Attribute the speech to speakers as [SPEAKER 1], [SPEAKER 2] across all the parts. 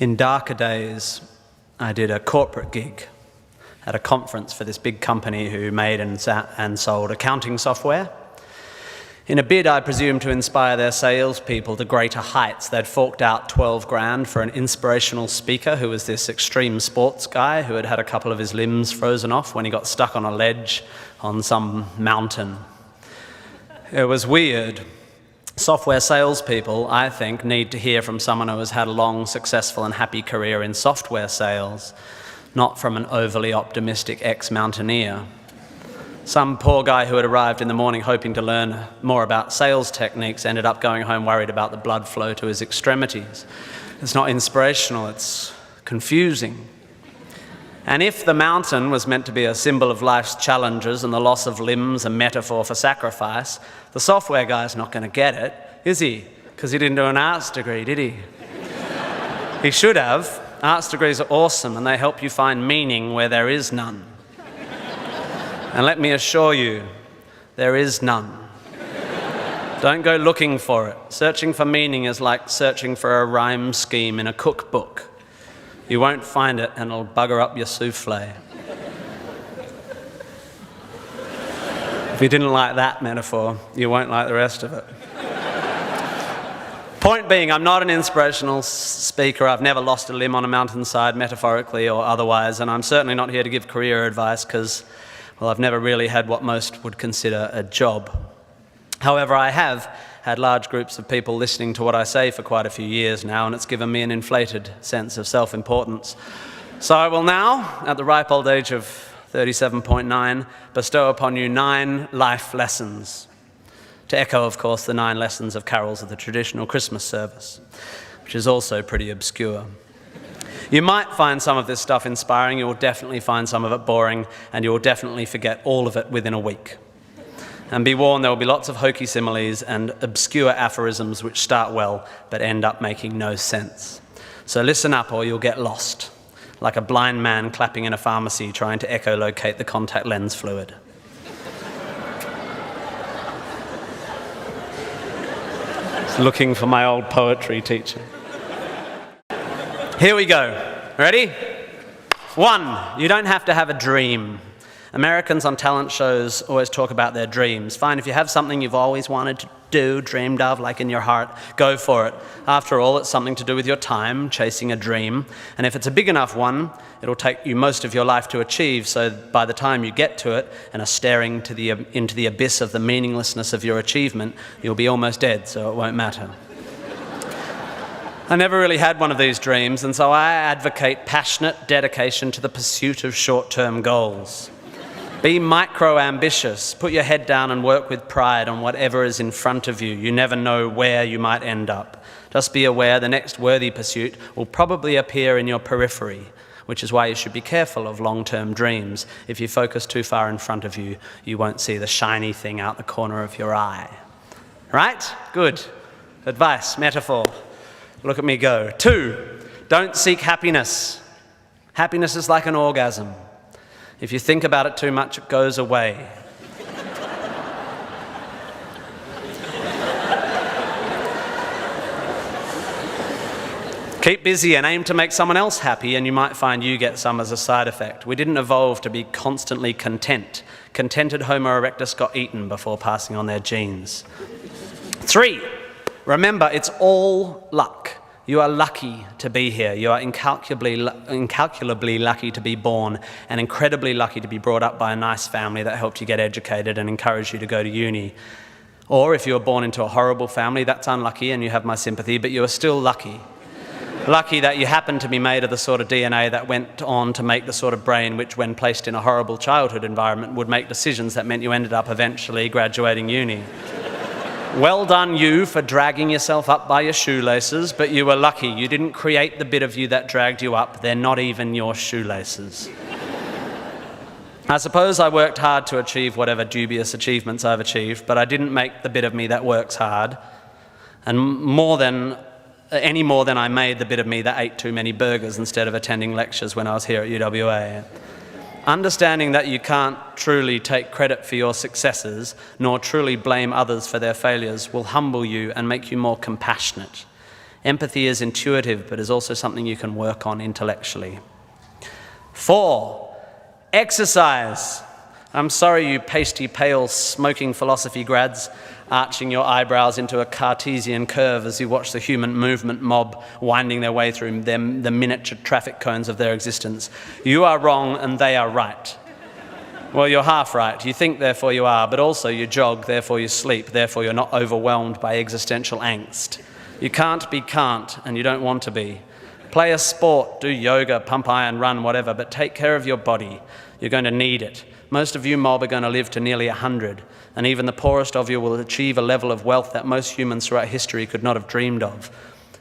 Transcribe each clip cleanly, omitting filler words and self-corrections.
[SPEAKER 1] In darker days, I did a corporate gig at a conference for this big company who made and sold accounting software. In a bid, I presume, to inspire their salespeople to greater heights, they'd forked out 12 grand for an inspirational speaker who was this extreme sports guy who had had a couple of his limbs frozen off when he got stuck on a ledge on some mountain. It was weird. Software salespeople, I think, need to hear from someone who has had a long, successful and happy career in software sales, not from an overly optimistic ex-mountaineer. Some poor guy who had arrived in the morning hoping to learn more about sales techniques ended up going home worried about the blood flow to his extremities. It's not inspirational, it's confusing. And if the mountain was meant to be a symbol of life's challenges and the loss of limbs a metaphor for sacrifice, the software guy's not going to get it, is he? Because he didn't do an arts degree, did he? He should have. Arts degrees are awesome and they help you find meaning where there is none. And let me assure you, there is none. Don't go looking for it. Searching for meaning is like searching for a rhyme scheme in a cookbook. You won't find it and it'll bugger up your souffle. If you didn't like that metaphor, you won't like the rest of it. Point being, I'm not an inspirational speaker. I've never lost a limb on a mountainside, metaphorically or otherwise, and I'm certainly not here to give career advice because, well, I've never really had what most would consider a job. However, I have had large groups of people listening to what I say for quite a few years now, and it's given me an inflated sense of self-importance. So I will now, at the ripe old age of 37.9, bestow upon you 9 life lessons. To echo, of course, the 9 lessons of carols of the traditional Christmas service, which is also pretty obscure. You might find some of this stuff inspiring, you will definitely find some of it boring, and you will definitely forget all of it within a week. And be warned, there will be lots of hokey similes and obscure aphorisms which start well but end up making no sense. So listen up or you'll get lost, like a blind man clapping in a pharmacy trying to echolocate the contact lens fluid. Just looking for my old poetry teacher. Here we go. Ready? 1, you don't have to have a dream. Americans on talent shows always talk about their dreams. Fine, if you have something you've always wanted to do, dreamed of, like in your heart, go for it. After all, it's something to do with your time, chasing a dream. And if it's a big enough one, it'll take you most of your life to achieve, so by the time you get to it and are staring into the abyss of the meaninglessness of your achievement, you'll be almost dead, so it won't matter. I never really had one of these dreams, and so I advocate passionate dedication to the pursuit of short-term goals. Be micro-ambitious. Put your head down and work with pride on whatever is in front of you. You never know where you might end up. Just be aware the next worthy pursuit will probably appear in your periphery, which is why you should be careful of long-term dreams. If you focus too far in front of you, you won't see the shiny thing out the corner of your eye. Right? Good. Advice, metaphor. Look at me go. 2, don't seek happiness. Happiness is like an orgasm. If you think about it too much, it goes away. Keep busy and aim to make someone else happy, and you might find you get some as a side effect. We didn't evolve to be constantly content. Contented Homo erectus got eaten before passing on their genes. 3, remember, it's all luck. You are lucky to be here. You are incalculably lucky to be born and incredibly lucky to be brought up by a nice family that helped you get educated and encouraged you to go to uni. Or if you were born into a horrible family, that's unlucky and you have my sympathy, but you are still lucky. Lucky that you happen to be made of the sort of DNA that went on to make the sort of brain which, when placed in a horrible childhood environment, would make decisions that meant you ended up eventually graduating uni. Well done you for dragging yourself up by your shoelaces, but you were lucky. You didn't create the bit of you that dragged you up. They're not even your shoelaces. I suppose I worked hard to achieve whatever dubious achievements I've achieved, but I didn't make the bit of me that works hard. And any more than I made the bit of me that ate too many burgers instead of attending lectures when I was here at UWA. Understanding that you can't truly take credit for your successes, nor truly blame others for their failures, will humble you and make you more compassionate. Empathy is intuitive, but is also something you can work on intellectually. 4, exercise. I'm sorry, you pasty, pale, smoking philosophy grads, arching your eyebrows into a Cartesian curve as you watch the human movement mob winding their way through the miniature traffic cones of their existence. You are wrong and they are right. Well, you're half right. You think, therefore you are, but also you jog, therefore you sleep, therefore you're not overwhelmed by existential angst. You can't be can't, and you don't want to be. Play a sport, do yoga, pump iron, run, whatever, but take care of your body. You're going to need it. Most of you mob are going to live to nearly 100, and even the poorest of you will achieve a level of wealth that most humans throughout history could not have dreamed of.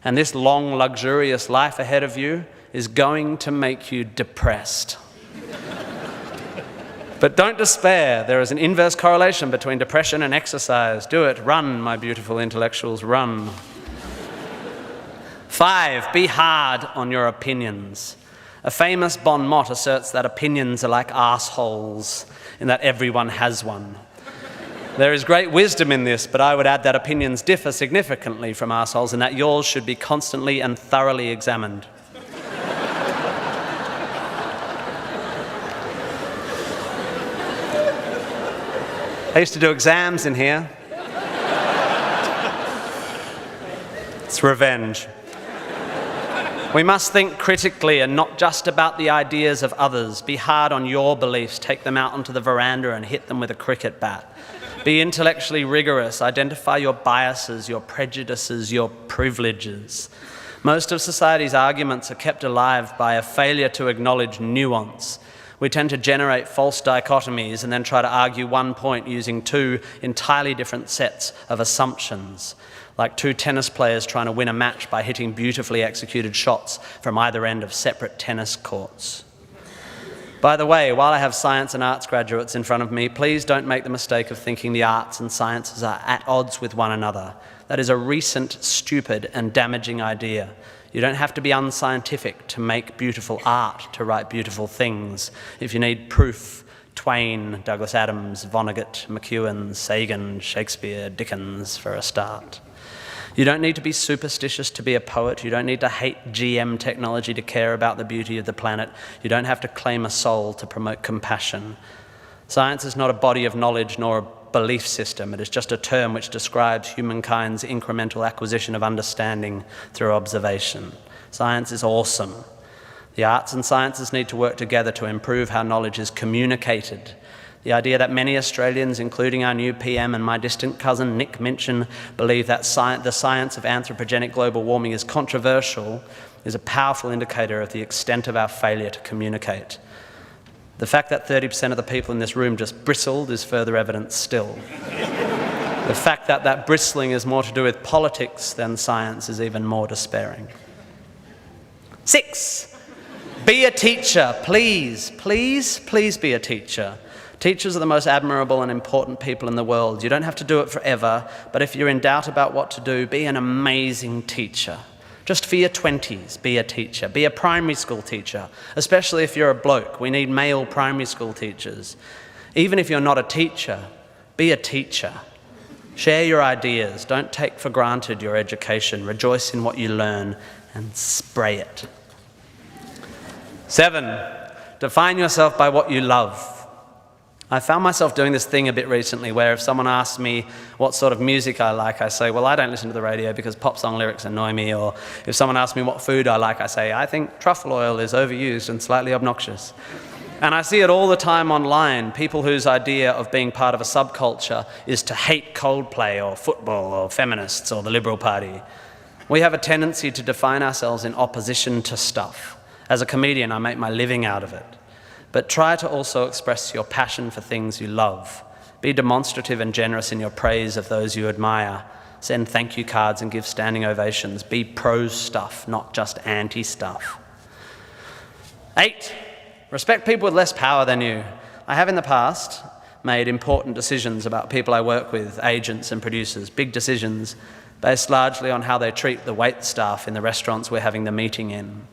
[SPEAKER 1] And this long, luxurious life ahead of you is going to make you depressed. But don't despair. There is an inverse correlation between depression and exercise. Do it. Run, my beautiful intellectuals, run. 5, be hard on your opinions. A famous bon mot asserts that opinions are like arseholes, in that everyone has one. There is great wisdom in this, but I would add that opinions differ significantly from arseholes, and that yours should be constantly and thoroughly examined. I used to do exams in here. It's revenge. We must think critically and not just about the ideas of others. Be hard on your beliefs. Take them out onto the veranda and hit them with a cricket bat. Be intellectually rigorous. Identify your biases, your prejudices, your privileges. Most of society's arguments are kept alive by a failure to acknowledge nuance. We tend to generate false dichotomies and then try to argue one point using 2 entirely different sets of assumptions, like 2 tennis players trying to win a match by hitting beautifully executed shots from either end of separate tennis courts. By the way, while I have science and arts graduates in front of me, please don't make the mistake of thinking the arts and sciences are at odds with one another. That is a recent, stupid, and damaging idea. You don't have to be unscientific to make beautiful art, to write beautiful things. If you need proof, Twain, Douglas Adams, Vonnegut, McEwen, Sagan, Shakespeare, Dickens for a start. You don't need to be superstitious to be a poet. You don't need to hate GM technology to care about the beauty of the planet. You don't have to claim a soul to promote compassion. Science is not a body of knowledge nor a belief system. It is just a term which describes humankind's incremental acquisition of understanding through observation. Science is awesome. The arts and sciences need to work together to improve how knowledge is communicated. The idea that many Australians, including our new PM and my distant cousin Nick Minchin, believe that the science of anthropogenic global warming is controversial is a powerful indicator of the extent of our failure to communicate. The fact that 30% of the people in this room just bristled is further evidence still. The fact that that bristling is more to do with politics than science is even more despairing. 6, be a teacher. Please, please, please be a teacher. Teachers are the most admirable and important people in the world. You don't have to do it forever, but if you're in doubt about what to do, be an amazing teacher. Just for your 20s, be a teacher. Be a primary school teacher, especially if you're a bloke. We need male primary school teachers. Even if you're not a teacher, be a teacher. Share your ideas. Don't take for granted your education. Rejoice in what you learn and spray it. 7, define yourself by what you love. I found myself doing this thing a bit recently where if someone asks me what sort of music I like, I say, well, I don't listen to the radio because pop song lyrics annoy me. Or if someone asks me what food I like, I say, I think truffle oil is overused and slightly obnoxious. And I see it all the time online, people whose idea of being part of a subculture is to hate Coldplay or football or feminists or the Liberal Party. We have a tendency to define ourselves in opposition to stuff. As a comedian, I make my living out of it. But try to also express your passion for things you love. Be demonstrative and generous in your praise of those you admire. Send thank you cards and give standing ovations. Be pro stuff, not just anti stuff. 8, respect people with less power than you. I have in the past made important decisions about people I work with, agents and producers, big decisions based largely on how they treat the wait staff in the restaurants we're having the meeting in.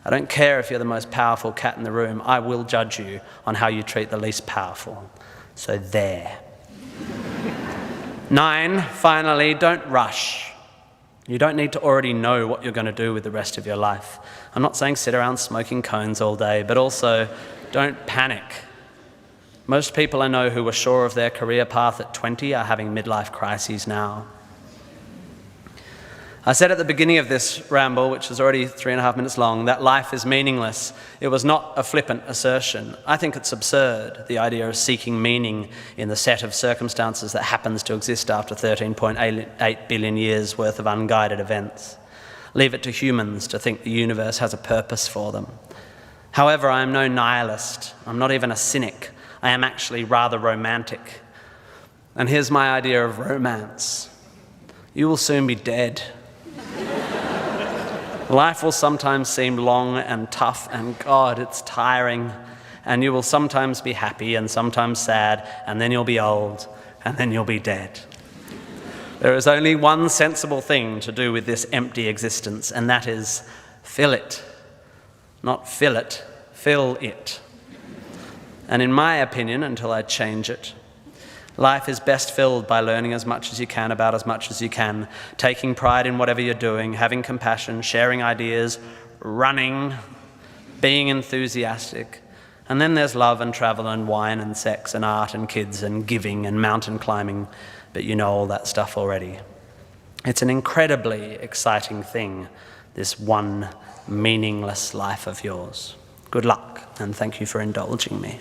[SPEAKER 1] I don't care if you're the most powerful cat in the room. I will judge you on how you treat the least powerful. So there. 9, finally, don't rush. You don't need to already know what you're going to do with the rest of your life. I'm not saying sit around smoking cones all day, but also don't panic. Most people I know who were sure of their career path at 20 are having midlife crises now. I said at the beginning of this ramble, which is already 3.5 minutes long, that life is meaningless. It was not a flippant assertion. I think it's absurd, the idea of seeking meaning in the set of circumstances that happens to exist after 13.8 billion years worth of unguided events. Leave it to humans to think the universe has a purpose for them. However, I am no nihilist. I'm not even a cynic. I am actually rather romantic. And here's my idea of romance. You will soon be dead. Life will sometimes seem long and tough, and God, it's tiring. And you will sometimes be happy and sometimes sad, and then you'll be old, and then you'll be dead. There is only one sensible thing to do with this empty existence, and that is fill it. Not fill it, fill it. And in my opinion, until I change it, life is best filled by learning as much as you can about as much as you can, taking pride in whatever you're doing, having compassion, sharing ideas, running, being enthusiastic. And then there's love and travel and wine and sex and art and kids and giving and mountain climbing, but you know all that stuff already. It's an incredibly exciting thing, this one meaningless life of yours. Good luck, and thank you for indulging me.